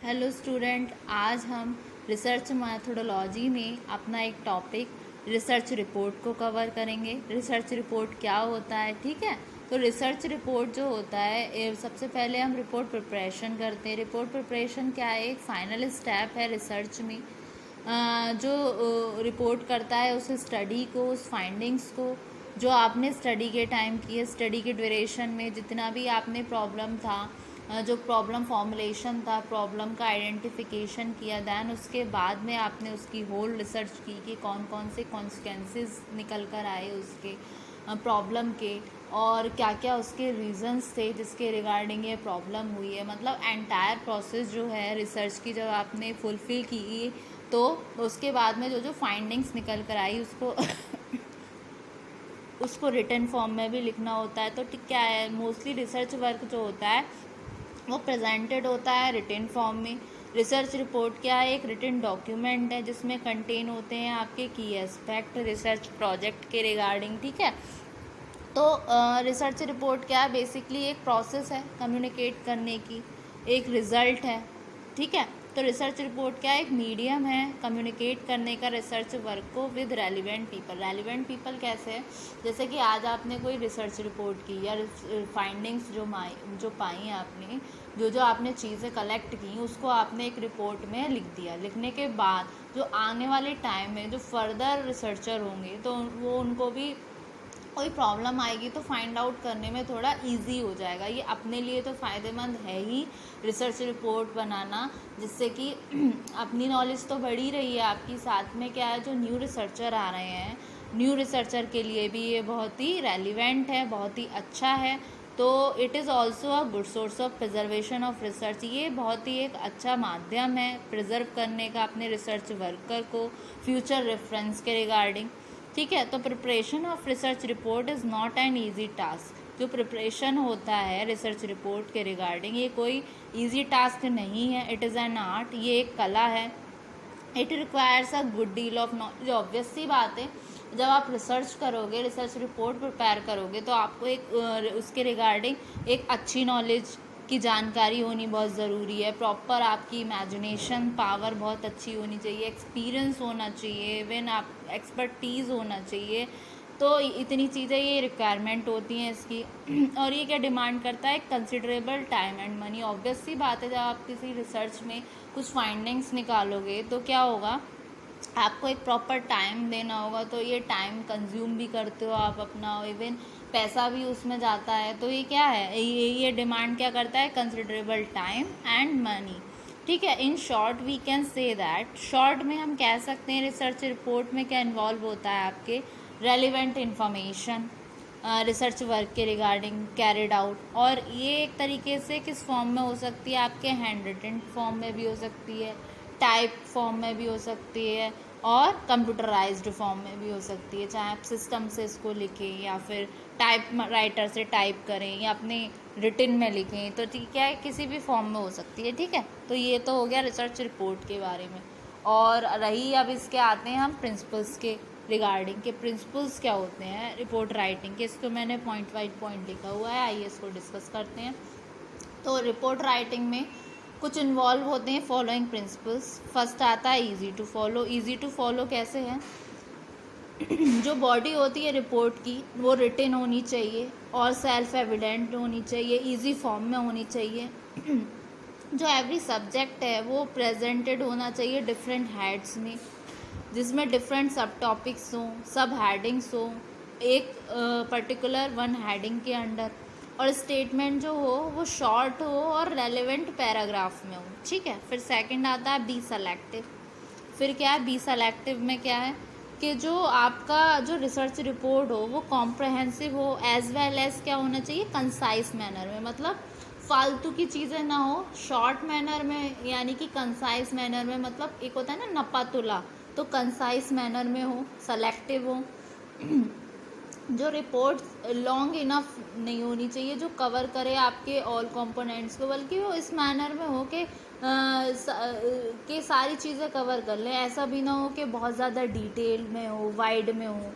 Hello student, आज हम research methodology में अपना एक टॉपिक रिसर्च रिपोर्ट को कवर करेंगे। रिसर्च रिपोर्ट क्या होता है, ठीक है। तो रिसर्च रिपोर्ट जो होता है, सबसे पहले हम रिपोर्ट प्रिपरेशन करते हैं। रिपोर्ट प्रिपरेशन क्या है? एक फाइनल स्टेप है रिसर्च में। जो रिपोर्ट करता है उस स्टडी को, उस फाइंडिंग्स को जो आपने स्टडी के टाइम की है, स्टडी के ड्यूरेशन में जितना भी आपने प्रॉब्लम था, जो प्रॉब्लम फॉर्मुलेशन था, प्रॉब्लम का आइडेंटिफिकेशन किया, दैन उसके बाद में आपने उसकी होल रिसर्च की कि कौन कौन से कॉन्सिक्वेंसेस निकल कर आए उसके प्रॉब्लम के, और क्या क्या उसके रीजंस थे जिसके रिगार्डिंग ये प्रॉब्लम हुई है। मतलब एंटायर प्रोसेस जो है रिसर्च की जब आपने फुलफ़िल की तो उसके बाद में जो जो फाइंडिंग्स निकल कर आई उसको रिटन फॉर्म में भी लिखना होता है। तो क्या है, मोस्टली रिसर्च वर्क जो होता है वो प्रेजेंटेड होता है रिटन फॉर्म में। रिसर्च रिपोर्ट क्या है? एक रिटन डॉक्यूमेंट है जिसमें कंटेन होते हैं आपके की एस्पेक्ट रिसर्च प्रोजेक्ट के रिगार्डिंग, ठीक है। तो रिसर्च रिपोर्ट क्या है? बेसिकली एक प्रोसेस है कम्युनिकेट करने की, एक रिज़ल्ट है, ठीक है। तो रिसर्च रिपोर्ट क्या है? एक मीडियम है कम्युनिकेट करने का रिसर्च वर्क को with relevant people. Relevant people कैसे है? जैसे कि आज आपने कोई रिसर्च रिपोर्ट की या फाइंडिंग्स जो पाई आपने, जो आपने चीज़ें कलेक्ट की, उसको आपने एक रिपोर्ट में लिख दिया। लिखने के बाद जो आने वाले टाइम में जो फर्दर रिसर्चर होंगे तो वो उनको भी कोई प्रॉब्लम आएगी तो फाइंड आउट करने में थोड़ा इजी हो जाएगा। ये अपने लिए तो फ़ायदेमंद है ही रिसर्च रिपोर्ट बनाना, जिससे कि अपनी नॉलेज तो बढ़ ही रही है आपकी, साथ में क्या है, जो न्यू रिसर्चर आ रहे हैं, न्यू रिसर्चर के लिए भी ये बहुत ही रेलिवेंट है, बहुत ही अच्छा है। तो it is also a good source of preservation of research. ये बहुत ही एक अच्छा माध्यम है प्रिजर्व करने का अपने रिसर्च वर्कर को फ्यूचर रेफरेंस के रिगार्डिंग, ठीक है। तो preparation of research report is not an easy task. जो प्रिपरेशन होता है रिसर्च रिपोर्ट के रिगार्डिंग, ये कोई ईजी टास्क नहीं है। इट इज़ एन आर्ट, ये एक कला है। It requires a good deal of knowledge. Obvious सी बात है, जब आप रिसर्च करोगे, रिसर्च रिपोर्ट प्रिपेयर करोगे, तो आपको एक उसके रिगार्डिंग एक अच्छी नॉलेज की जानकारी होनी बहुत ज़रूरी है। प्रॉपर आपकी इमेजिनेशन पावर बहुत अच्छी होनी चाहिए, एक्सपीरियंस होना चाहिए, इवन आप एक्सपर्टीज़ होना चाहिए। तो इतनी चीज़ें ये रिक्वायरमेंट होती हैं इसकी। और ये क्या डिमांड करता है? Considerable time and money. Obvious सी बात है, जब आप किसी रिसर्च में कुछ फाइंडिंग्स निकालोगे तो क्या होगा, आपको एक प्रॉपर टाइम देना होगा। तो ये टाइम कंज्यूम भी करते हो आप अपना, इवन पैसा भी उसमें जाता है। तो ये क्या है, ये डिमांड क्या करता है? कंसिडरेबल टाइम एंड मनी, ठीक है। In short we can say that, short में हम कह सकते हैं रिसर्च रिपोर्ट में क्या इन्वॉल्व होता है आपके रेलिवेंट इन्फॉर्मेशन रिसर्च वर्क के रिगार्डिंग कैरिड आउट। और ये एक तरीके से किस फॉर्म में हो सकती है? आपके हैंड रिटन फॉर्म में भी हो सकती है, टाइप फॉर्म में भी हो सकती है, और कंप्यूटराइज्ड फॉर्म में भी हो सकती है। चाहे आप सिस्टम से इसको लिखें या फिर टाइप राइटर से टाइप करें या अपने रिटन में लिखें, तो ठीक है, किसी भी फॉर्म में हो सकती है, ठीक है। तो ये तो हो गया रिसर्च रिपोर्ट के बारे में। और रही अब इसके आते हैं हम प्रिंसिपल्स के रिगार्डिंग के। प्रिंसिपल्स क्या होते हैं रिपोर्ट राइटिंग के, इसको मैंने पॉइंट वाइज पॉइंट लिखा हुआ है, आइए इसको डिस्कस करते हैं। तो रिपोर्ट राइटिंग में कुछ इन्वॉल्व होते हैं फॉलोइंग प्रिंसिपल्स। फर्स्ट आता है easy to follow. Easy to follow कैसे है? जो बॉडी होती है रिपोर्ट की वो रिटन होनी चाहिए और सेल्फ एविडेंट होनी चाहिए, इजी फॉर्म में होनी चाहिए। जो एवरी सब्जेक्ट है वो प्रेजेंटेड होना चाहिए डिफरेंट हेड्स में, जिसमें डिफरेंट सब टॉपिक्स हों, सब हेडिंग्स हों, एक पर्टिकुलर वन हेडिंग के अंडर। और स्टेटमेंट जो हो वो शॉर्ट हो और रेलेवेंट पैराग्राफ में हो, ठीक है। फिर सेकंड आता है बी सेलेक्टिव। फिर क्या है बी सेलेक्टिव में? क्या है कि जो आपका जो रिसर्च रिपोर्ट हो वो कॉम्प्रहेंसिव हो, एज वेल एज क्या होना चाहिए, कंसाइज मैनर में। मतलब फालतू की चीज़ें ना हो, शॉर्ट मैनर में, यानी कि कंसाइज मैनर में। मतलब एक होता है ना नपा तुला, तो कंसाइज मैनर में हो, सेलेक्टिव हो। जो रिपोर्ट लॉन्ग इनफ नहीं होनी चाहिए जो कवर करे आपके ऑल कंपोनेंट्स को, बल्कि वो इस मैनर में हो कि सारी चीज़ें कवर कर ले। ऐसा भी ना हो कि बहुत ज़्यादा डिटेल में हो, वाइड में हो,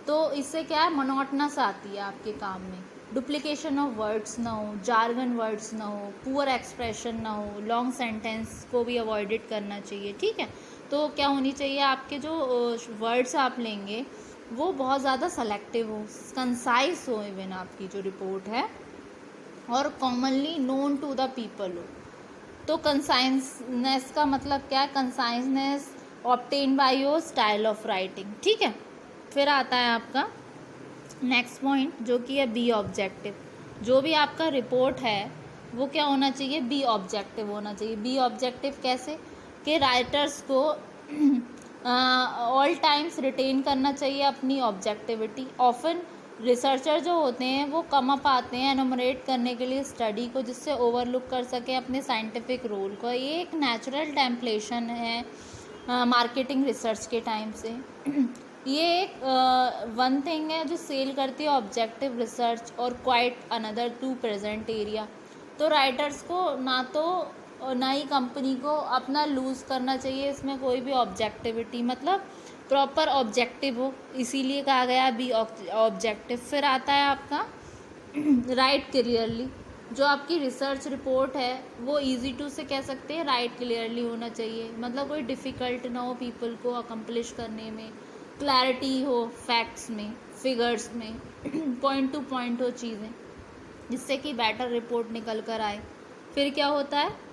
तो इससे क्या है, मोनोटनस आती है आपके काम में। डुप्लीकेशन ऑफ वर्ड्स ना हो, जार्गन वर्ड्स ना हो, पुअर एक्सप्रेशन ना हो, लॉन्ग सेंटेंस को भी अवॉइडेड करना चाहिए, ठीक है। तो क्या होनी चाहिए, आपके जो वर्ड्स आप लेंगे वो बहुत ज़्यादा सेलेक्टिव हो, कंसाइज हो, इवन आपकी जो रिपोर्ट है, और commonly known to the people हो। तो कंसाइजनेस का मतलब क्या है, conciseness obtain by your style of writing, ठीक है। फिर आता है आपका नेक्स्ट पॉइंट, जो कि है बी ऑब्जेक्टिव। जो भी आपका रिपोर्ट है वो क्या होना चाहिए, बी ऑब्जेक्टिव होना चाहिए। बी ऑब्जेक्टिव कैसे, कि राइटर्स को ऑल टाइम्स रिटेन करना चाहिए अपनी ऑब्जेक्टिविटी। ऑफन रिसर्चर जो होते हैं वो कम अप आते हैं एनुमरेट करने के लिए स्टडी को, जिससे ओवरलुक कर सके अपने साइंटिफिक रोल को। ये एक नेचुरल टेम्पलेशन है मार्केटिंग रिसर्च के टाइम से। ये एक वन थिंग है जो सेल करती है ऑब्जेक्टिव रिसर्च और quite another to present area. तो राइटर्स को ना ही कंपनी को अपना लूज़ करना चाहिए इसमें कोई भी ऑब्जेक्टिविटी, मतलब प्रॉपर ऑब्जेक्टिव हो, इसीलिए कहा गया बी ऑब्जेक्टिव। फिर आता है आपका राइट क्लियरली। जो आपकी रिसर्च रिपोर्ट है वो इजी टू से कह सकते हैं राइट क्लियरली होना चाहिए, मतलब कोई डिफ़िकल्ट ना हो पीपल को अकम्प्लिश करने में, क्लैरिटी हो फैक्ट्स में, फिगर्स में, पॉइंट टू पॉइंट हो चीज़ें, जिससे कि बेटर रिपोर्ट निकल कर आए। फिर क्या होता है,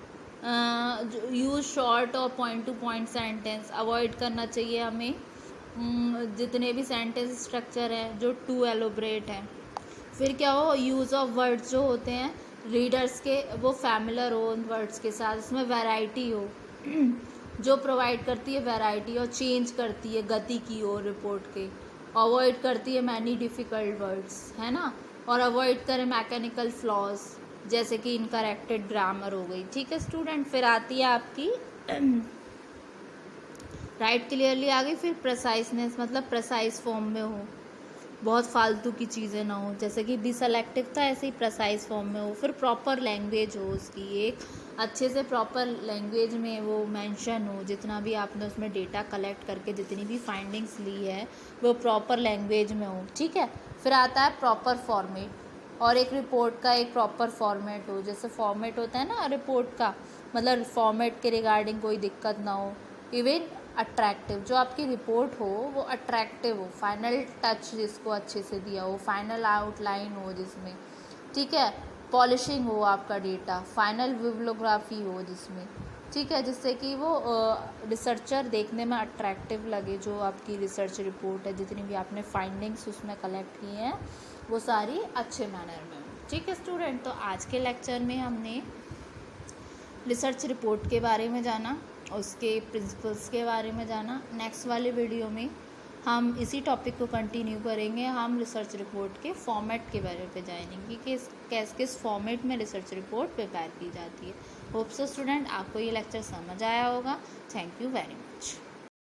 यूज़ शॉर्ट और point two point sentence avoid करना चाहिए हमें, जितने भी सेंटेंस स्ट्रक्चर है जो टू एलोबरेट है। फिर क्या हो, यूज़ ऑफ वर्ड्स जो होते हैं रीडर्स के वो फैमिलियर हो उन वर्ड्स के साथ, उसमें वैरायटी हो जो प्रोवाइड करती है वैरायटी और चेंज करती है गति की ओर रिपोर्ट के, अवॉइड करती है मैनी डिफ़िकल्ट वर्ड्स, है ना, और अवॉइड करें मैकेनिकल फ्लॉज जैसे कि इनकरेक्टेड ग्रामर हो गई, ठीक है स्टूडेंट। फिर आती है आपकी राइट क्लियरली आ गई। फिर प्रेसाइजनेस, मतलब प्रेसाइज फॉर्म में हो, बहुत फालतू की चीज़ें ना हो, जैसे कि बी सेलेक्टिव था ऐसे ही प्रेसाइज फॉर्म में हो। फिर प्रॉपर लैंग्वेज हो उसकी, एक अच्छे से प्रॉपर लैंग्वेज में वो मेंशन हो, जितना भी आपने उसमें डेटा कलेक्ट करके जितनी भी फाइंडिंग्स ली है वो प्रॉपर लैंग्वेज में हो, ठीक है। फिर आता है प्रॉपर फॉर्मेट, और एक रिपोर्ट का एक प्रॉपर फॉर्मेट हो, जैसे फॉर्मेट होता है ना रिपोर्ट का, मतलब फॉर्मेट के रिगार्डिंग कोई दिक्कत ना हो। इवन अट्रैक्टिव, जो आपकी रिपोर्ट हो वो अट्रैक्टिव हो, फाइनल टच जिसको अच्छे से दिया हो, फाइनल आउटलाइन हो जिसमें, ठीक है, पॉलिशिंग हो आपका डेटा, फाइनल बिब्लियोग्राफी हो जिसमें, ठीक है, जिससे कि वो रिसर्चर देखने में अट्रैक्टिव लगे। जो आपकी रिसर्च रिपोर्ट है, जितनी भी आपने फाइंडिंग्स उसमें कलेक्ट की हैं वो सारी अच्छे मैनर में हो, ठीक है स्टूडेंट। तो आज के लेक्चर में हमने रिसर्च रिपोर्ट के बारे में जाना, उसके प्रिंसिपल्स के बारे में जाना। नेक्स्ट वाले वीडियो में हम इसी टॉपिक को कंटिन्यू करेंगे, हम रिसर्च रिपोर्ट के फॉर्मेट के बारे में जानेंगे कि किस फॉर्मेट में रिसर्च रिपोर्ट प्रिपेयर की जाती है। होप सो स्टूडेंट आपको ये लेक्चर समझ आया होगा। Thank you very much.